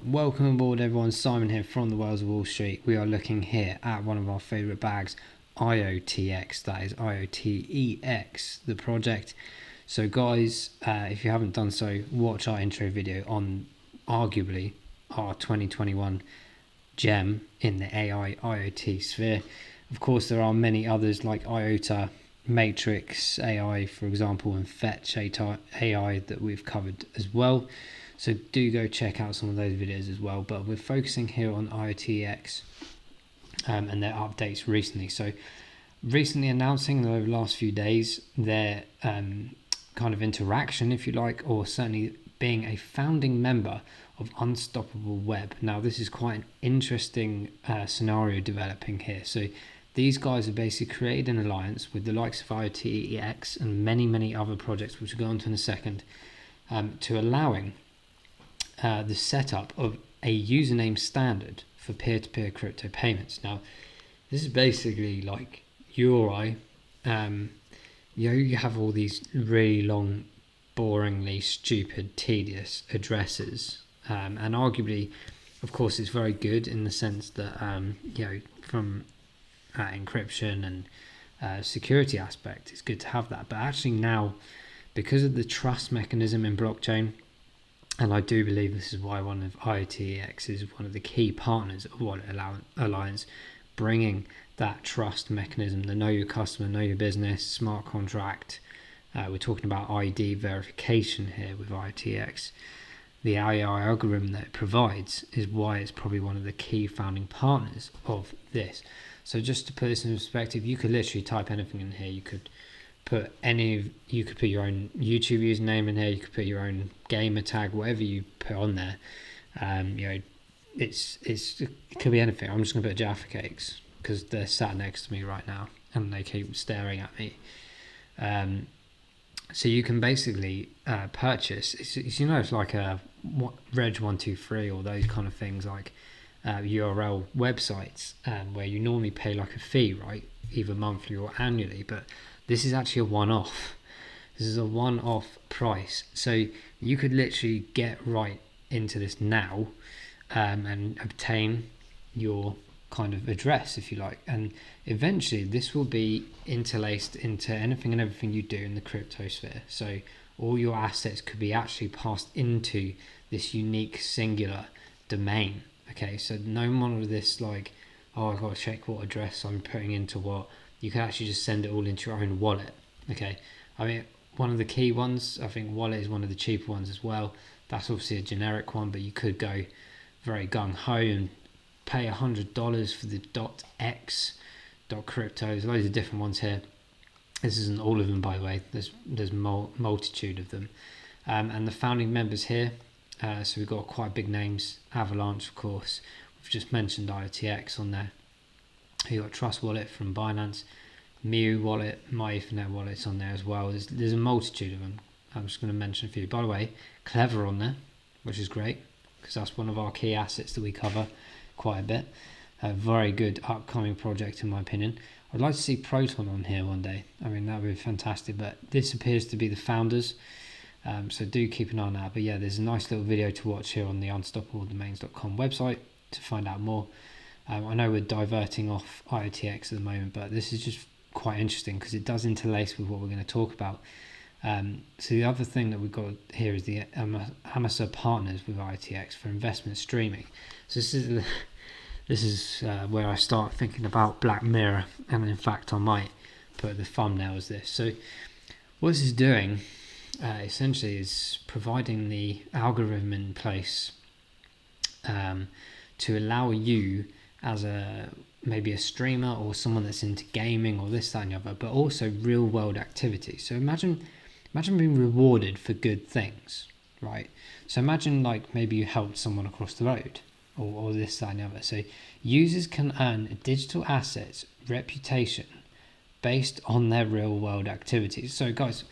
Welcome aboard everyone, Simon here from the Wales of Wall Street. We are looking here at one of our favourite bags, IOTX, that is IOTEX, the project. So guys, if you haven't done so, watch our intro video on arguably our 2021 gem in the AI IoT sphere. Of course, there are many others like IOTA, Matrix AI, for example, and Fetch AI that we've covered as well. So do go check out some of those videos as well. But we're focusing here on IOTX and their updates recently. So recently announcing over the last few days their kind of interaction, if you like, or certainly being a founding member of Unstoppable Web. Now this is quite an interesting scenario developing here. So these guys have basically created an alliance with the likes of IOTX and many other projects, which we'll go on to in a second, to allowing the setup of a username standard for peer-to-peer crypto payments. Now, this is basically like you or I, you have all these really long, boringly stupid, tedious addresses, and arguably, of course, it's very good in the sense that from encryption and security aspect, it's good to have that. But actually now, because of the trust mechanism in blockchain, and I do believe this is why one of IOTX is one of the key partners of Wallet Alliance, bringing that trust mechanism, the know your customer, know your business, smart contract. We're talking about ID verification here with IOTX. The AI algorithm that it provides is why it's probably one of the key founding partners of this. So just to put this in perspective, you could literally type anything in here. You could put your own YouTube username in here, you could put your own gamer tag, whatever you put on there. It could be anything. I'm just gonna put Jaffa Cakes because they're sat next to me right now and they keep staring at me. So you can basically purchase, it's like a Reg 123 or those kind of things, like URL websites, where you normally pay like a fee, right, either monthly or annually, but this is actually a one-off. This is a one-off price. So you could literally get right into this now and obtain your kind of address, if you like. And eventually this will be interlaced into anything and everything you do in the crypto sphere. So all your assets could be actually passed into this unique singular domain. Okay, so no more of this like, oh, I've got to check what address I'm putting into what. You can actually just send it all into your own wallet. Okay, I mean, one of the key ones, I think Wallet is one of the cheaper ones as well. That's obviously a generic one, but you could go very gung-ho and pay $100 for the .x .crypto. There's loads of different ones here. This isn't all of them, by the way. There's multitude of them. And the founding members here, so we've got quite big names. Avalanche, of course. We've just mentioned IOTX on there. You've got Trust Wallet from Binance, Miu Wallet, My Ethernet Wallet's on there as well. There's a multitude of them. I'm just going to mention a few. By the way, Clever on there, which is great because that's one of our key assets that we cover quite a bit. A very good upcoming project in my opinion. I'd like to see Proton on here one day. I mean, that would be fantastic, but this appears to be the founders. So do keep an eye on that. But yeah, there's a nice little video to watch here on the unstoppabledomains.com website to find out more. I know we're diverting off IOTX at the moment, but this is just quite interesting because it does interlace with what we're going to talk about. So the other thing that we've got here is the Amasa partners with IOTX for investment streaming. So this is where I start thinking about Black Mirror, and in fact I might put the thumbnail as this. So what this is doing essentially is providing the algorithm in place to allow you as maybe a streamer or someone that's into gaming or this, that and the other, but also real world activities. So imagine being rewarded for good things, right? So imagine like maybe you helped someone across the road or this, that and the other. So users can earn digital assets, reputation based on their real world activities. So guys,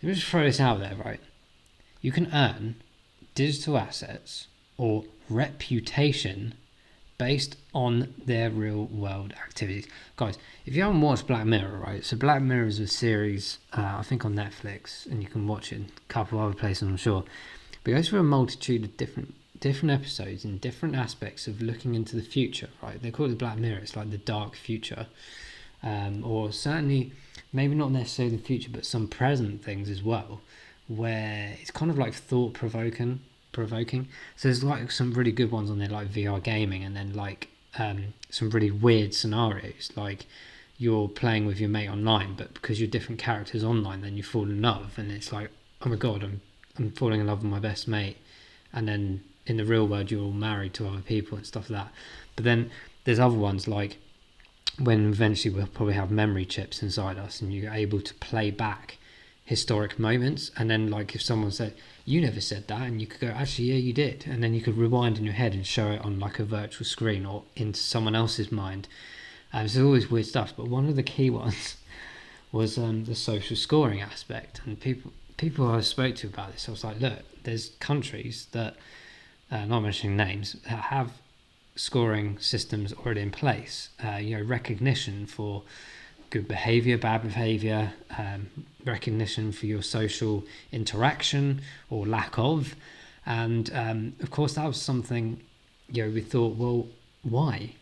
let me just throw this out there, right? You can earn digital assets or reputation based on their real world activities. Guys, if you haven't watched Black Mirror, right, so Black Mirror is a series, I think on Netflix, and you can watch it in a couple of other places, I'm sure, but it goes through a multitude of different different episodes in different aspects of looking into the future, right? They call it the Black Mirror. It's like the dark future, or certainly maybe not necessarily the future, but some present things as well, where it's kind of like thought provoking. So there's like some really good ones on there, like VR gaming, and then like some really weird scenarios, like you're playing with your mate online, but because you're different characters online, then you fall in love, and it's like, oh my god, I'm falling in love with my best mate, and then in the real world you're all married to other people and stuff like that. But then there's other ones like when eventually we'll probably have memory chips inside us, and you're able to play back historic moments, and then like if someone said you never said that, and you could go, actually yeah you did, and then you could rewind in your head and show it on like a virtual screen or into someone else's mind. So there's always weird stuff, but one of the key ones was the social scoring aspect. And people I spoke to about this, I was like, look, there's countries that, not mentioning names, that have scoring systems already in place. Recognition for good behaviour, bad behaviour, recognition for your social interaction or lack of. And of course that was something, we thought, well, why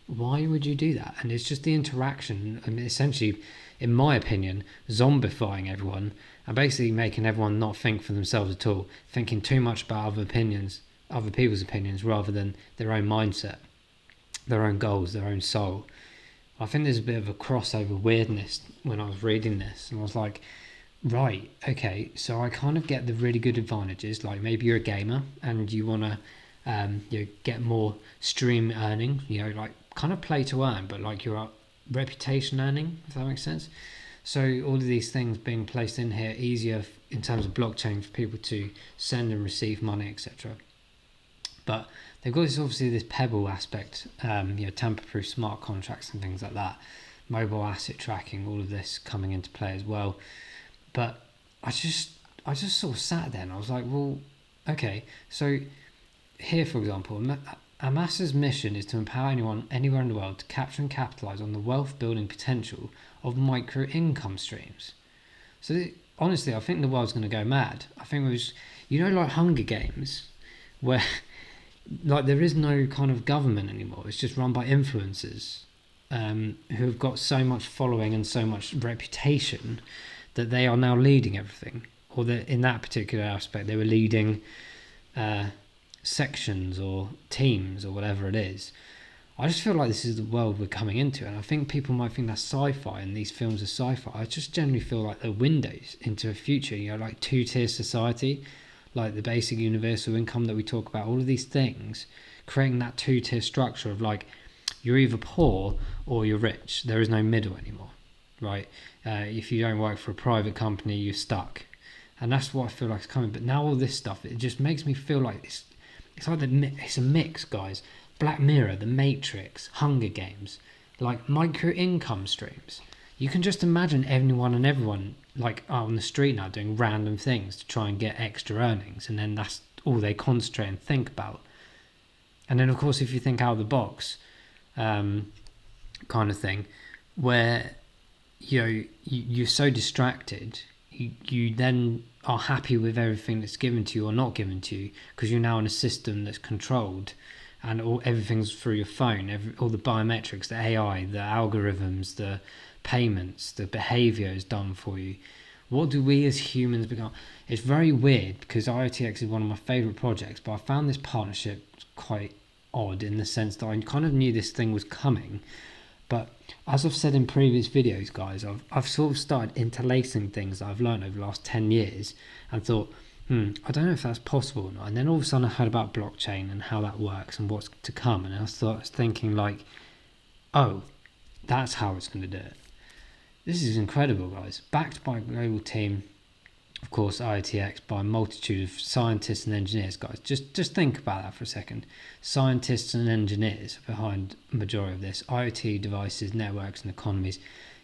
would you do that? And it's just the interaction, and essentially, in my opinion, zombifying everyone and basically making everyone not think for themselves at all, thinking too much about other people's opinions rather than their own mindset, their own goals, their own soul. I think there's a bit of a crossover weirdness when I was reading this, and I was like, right, okay, so I kind of get the really good advantages, like maybe you're a gamer and you want to get more stream earning, like kind of play to earn, but like your reputation earning, if that makes sense. So all of these things being placed in here easier in terms of blockchain for people to send and receive money, etc. But they've got this pebble aspect, tamper-proof smart contracts and things like that, mobile asset tracking, all of this coming into play as well. But I just sort of sat there and I was like, well, okay, so here, for example, Amasa's mission is to empower anyone anywhere in the world to capture and capitalise on the wealth building potential of micro income streams. So honestly, I think the world's going to go mad. I think it was, like Hunger Games, where like there is no kind of government anymore. It's just run by influencers who have got so much following and so much reputation that they are now leading everything. Or that in that particular aspect, they were leading sections or teams or whatever it is. I just feel like this is the world we're coming into, and I think people might think that's sci-fi and these films are sci-fi. I just generally feel like they're windows into a future, like two-tier society, like the basic universal income that we talk about, all of these things, creating that two-tier structure of like, you're either poor or you're rich. There is no middle anymore, right? If you don't work for a private company, you're stuck. And that's what I feel like is coming. But now all this stuff, it just makes me feel like it's like it's a mix, guys. Black Mirror, The Matrix, Hunger Games, like micro income streams. You can just imagine anyone and everyone like out on the street now doing random things to try and get extra earnings, and then that's all they concentrate and think about. And then of course if you think out of the box kind of thing, where you're so distracted, you then are happy with everything that's given to you or not given to you, because you're now in a system that's controlled, and everything's through your phone. All the biometrics, the AI, the algorithms, the payments, the behavior is done for you. What do we as humans become? It's very weird, because IOTX is one of my favorite projects, but I found this partnership quite odd in the sense that I kind of knew this thing was coming. But as I've said in previous videos, guys, I've sort of started interlacing things that I've learned over the last 10 years and thought, I don't know if that's possible or not. And then all of a sudden I heard about blockchain and how that works and what's to come. And I was thinking like, oh, that's how it's going to do it. This is incredible, guys. Backed by a global team, of course, IOTX, by a multitude of scientists and engineers, guys. Just think about that for a second. Scientists and engineers behind the majority of this. IoT devices, networks and economies.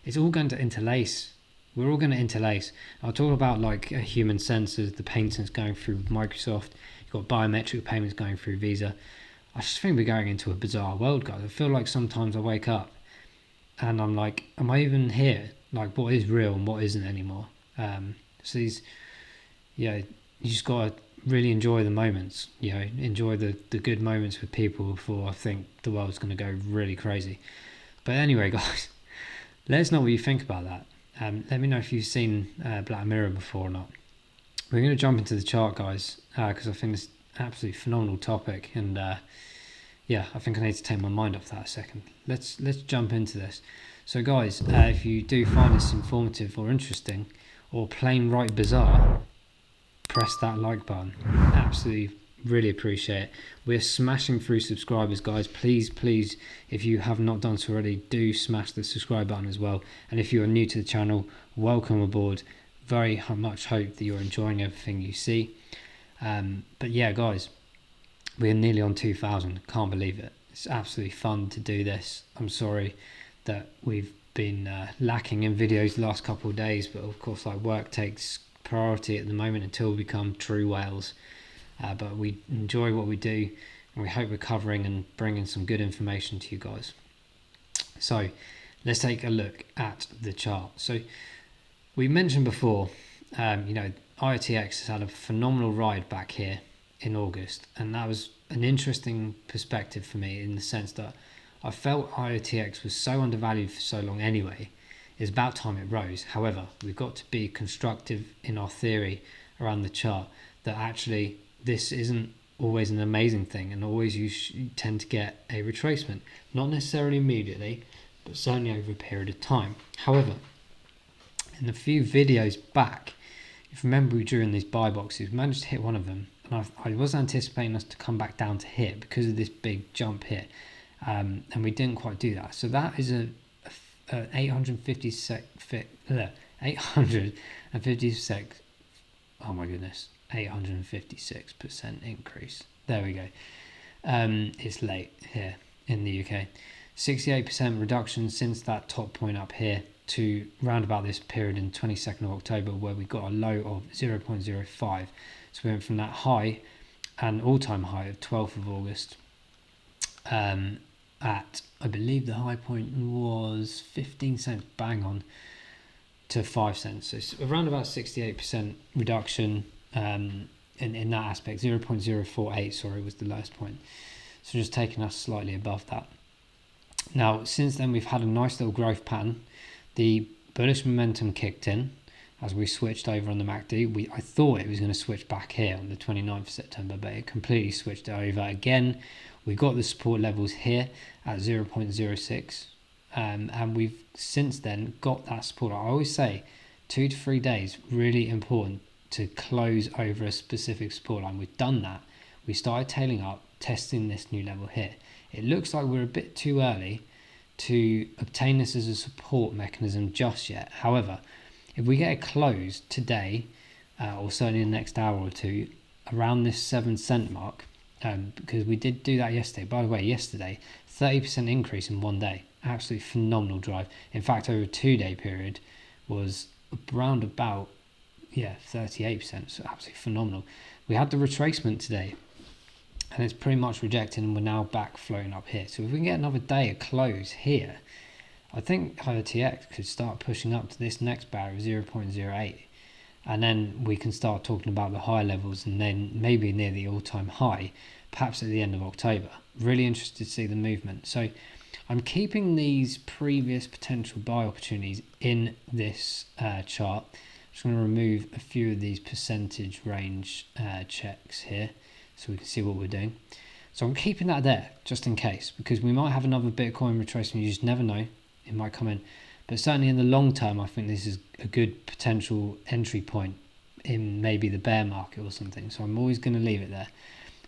It's all going to interlace. We're all going to interlace. I'll talk about like human sensors, the payments going through Microsoft. You've got biometric payments going through Visa. I just think we're going into a bizarre world, guys. I feel like sometimes I wake up and I'm like, am I even here? Like, what is real and what isn't anymore? So these, you just got to really enjoy the moments, enjoy the good moments with people before I think the world's going to go really crazy. But anyway, guys, let us know what you think about that. Let me know if you've seen Black Mirror before or not. We're going to jump into the chart, guys, because I think it's an absolutely phenomenal topic, and I think I need to take my mind off that a second. Let's jump into this. So, guys, if you do find this informative or interesting, or plain right bizarre, press that like button. Absolutely, really appreciate it. We're smashing through subscribers, guys. Please, if you have not done so already, do smash the subscribe button as well. And if you are new to the channel, welcome aboard. Very much hope that you're enjoying everything you see. But yeah, guys, we're nearly on 2,000. Can't believe it. It's absolutely fun to do this. I'm sorry that we've been lacking in videos the last couple of days, but of course, like, work takes priority at the moment until we become true whales. But we enjoy what we do, and we hope we're covering and bringing some good information to you guys. So let's take a look at the chart. So we mentioned before, IOTX has had a phenomenal ride back here in August, and that was an interesting perspective for me in the sense that I felt IOTX was so undervalued for so long anyway. It's about time it rose. However, we've got to be constructive in our theory around the chart that actually this isn't always an amazing thing, and always you tend to get a retracement, not necessarily immediately, but certainly over a period of time. However, in a few videos back, if you remember, during these buy boxes, we managed to hit one of them, and I was anticipating us to come back down to hit because of this big jump here, and we didn't quite do that. So that is a 856. Oh my goodness, 856% increase. There we go. It's late here in the UK. 68% reduction since that top point up here to round about this period in 22nd of October, where we got a low of 0.05. So we went from that high, an all-time high of 12th of August, at, I believe the high point was 15 cents bang on, to 5 cents. So it's around about 68% reduction in that aspect. 0.048, sorry, was the lowest point. So just taking us slightly above that. Now, since then, we've had a nice little growth pattern. The bullish momentum kicked in as we switched over on the MACD. I thought it was going to switch back here on the 29th of September, but it completely switched over again. We got the support levels here at 0.06, and we've since then got that support. I always say 2 to 3 days, really important to close over a specific support line. We've done that. We started tailing up, testing this new level here. It looks like we're a bit too early to obtain this as a support mechanism just yet. However, if we get a close today, or certainly in the next hour or two, around this 7 cent mark, because we did do that yesterday. By the way, yesterday, 30% increase in one day. Absolutely phenomenal drive. In fact, over a 2-day period was around about 38%. So absolutely phenomenal. We had the retracement today, and it's pretty much rejected, and we're now back floating up here. So if we can get another day of close here, I think IOTX could start pushing up to this next barrier of 0.08, and then we can start talking about the higher levels, and then maybe near the all-time high, perhaps at the end of October. Really interested to see the movement. So I'm keeping these previous potential buy opportunities in this chart. I'm just going to remove a few of these percentage range checks here so we can see what we're doing. So I'm keeping that there just in case, because we might have another Bitcoin retracement. You just never know. It might come in. But certainly in the long term, I think this is a good potential entry point in maybe the bear market or something. So I'm always going to leave it there.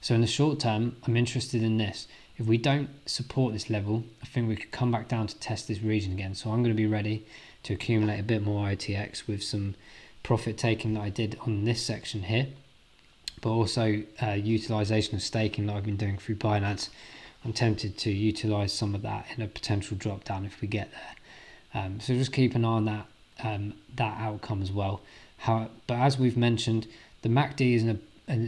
So in the short term, I'm interested in this. If we don't support this level, I think we could come back down to test this region again. So I'm going to be ready to accumulate a bit more IOTX with some profit taking that I did on this section here, but also utilization of staking that I've been doing through Binance. I'm tempted to utilize some of that in a potential drop down if we get there. So just keep an eye on that outcome as well. But as we've mentioned, the MACD is in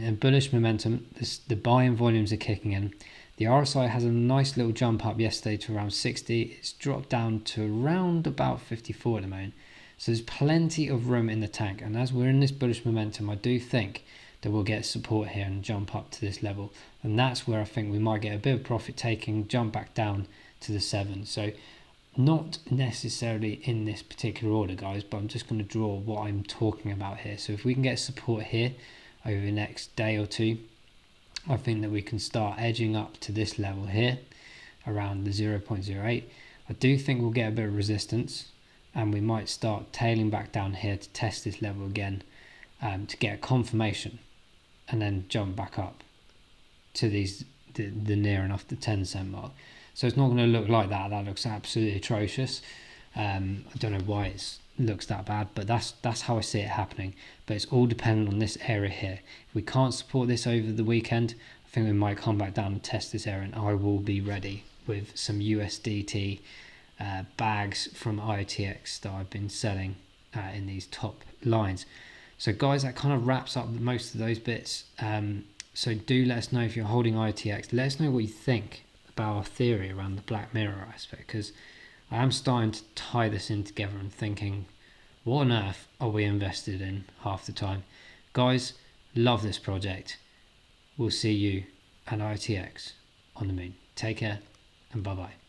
a bullish momentum. The buying volumes are kicking in. The RSI has a nice little jump up yesterday to around 60. It's dropped down to around about 54 at the moment. So there's plenty of room in the tank. And as we're in this bullish momentum, I do think that we'll get support here and jump up to this level. And that's where I think we might get a bit of profit taking, jump back down to the 7. So not necessarily in this particular order, guys, but I'm just going to draw what I'm talking about here. So if we can get support here over the next day or two, I think that we can start edging up to this level here around the 0.08. I do think we'll get a bit of resistance, and we might start tailing back down here to test this level again, to get a confirmation and then jump back up to the near enough the 10 cent mark. So it's not going to look like that. That looks absolutely atrocious. I don't know why it looks that bad, but that's how I see it happening. But it's all dependent on this area here. If we can't support this over the weekend, I think we might come back down and test this area, and I will be ready with some USDT bags from IOTX that I've been selling in these top lines. So guys, that kind of wraps up most of those bits. So do let us know if you're holding IOTX. Let us know what you think about our theory around the Black Mirror aspect, because I am starting to tie this in together and thinking, what on earth are we invested in half the time? Guys, love this project. We'll see you at IOTX on the moon. Take care and bye-bye.